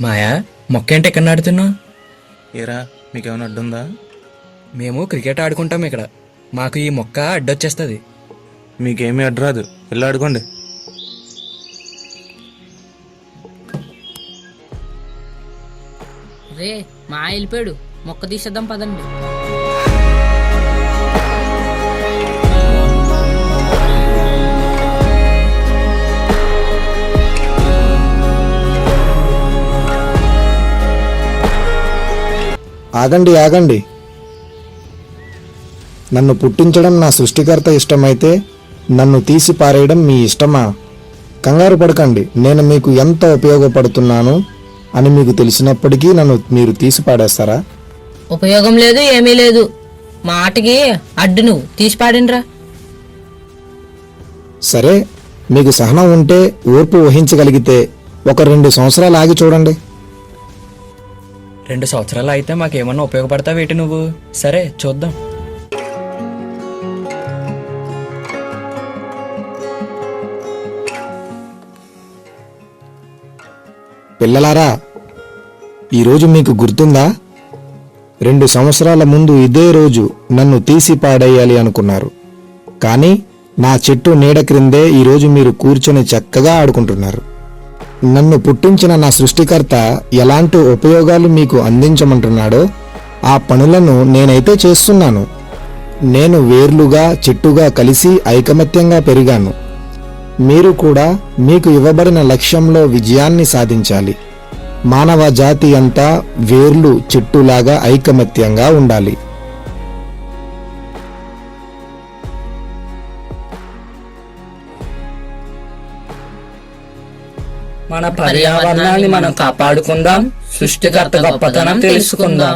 మాయా, మొక్క ఏంటి ఎక్కడ నాడుతున్నావు? ఏరా మీకేమైనా అడ్డుందా? మేము క్రికెట్ ఆడుకుంటాం ఇక్కడ. మాకు ఈ మొక్క అడ్డొచ్చేస్తుంది. మీకేమీ అడ్డురాదు, వెళ్ళి ఆడుకోండి. రే మా వెళ్ళిపోయాడు, మొక్క తీసేద్దాం పదండి. ఆగండి ఆగండి. నన్ను పుట్టించడం నా సృష్టికర్త ఇష్టమైతే నన్ను తీసి పారేయడం మీ ఇష్టమా? కంగారు పడకండి. నేను మీకు ఎంత ఉపయోగపడుతున్నాను అని మీకు తెలిసినప్పటికీ నన్ను మీరు తీసి పాడేస్తారా? ఉపయోగం లేదు, ఏమీ లేదు. మా ఆటకి అడ్డు నువ్వు తీసి పాడినరా. సరే, మీకు సహనం ఉంటే, ఓర్పు వహించగలిగితే 1-2 సంవత్సరాలు ఆగి చూడండి. 2 సంవత్సరాలు అయితే మాకేమన్నా ఉపయోగపడతావేటి నువ్వు? సరే చూద్దాం. పిల్లలారా, ఈరోజు మీకు గుర్తుందా? 2 సంవత్సరాల ముందు ఇదే రోజు నన్ను తీసి పాడేయాలి అనుకున్నారు. కానీ నా చెట్టు నీడ క్రిందే ఈరోజు మీరు కూర్చొని చక్కగా ఆడుకుంటున్నారు. నన్ను పుట్టించిన నా సృష్టికర్త ఎలాంటి ఉపయోగాలు మీకు అందించమంటున్నాడో ఆ పనులను నేనైతే చేస్తున్నాను. నేను వేర్లుగా చెట్టుగా కలిసి ఐకమత్యంగా పెరిగాను. మీరు కూడా మీకు ఇవ్వబడిన లక్ష్యంలో విజయాన్ని సాధించాలి. మానవ జాతి అంతా వేర్లు చెట్టులాగా ఐకమత్యంగా ఉండాలి. మన పర్యావరణాన్ని మనం కాపాడుకుందాం, సృష్టికర్త గొప్పతనం తెలుసుకుందాం.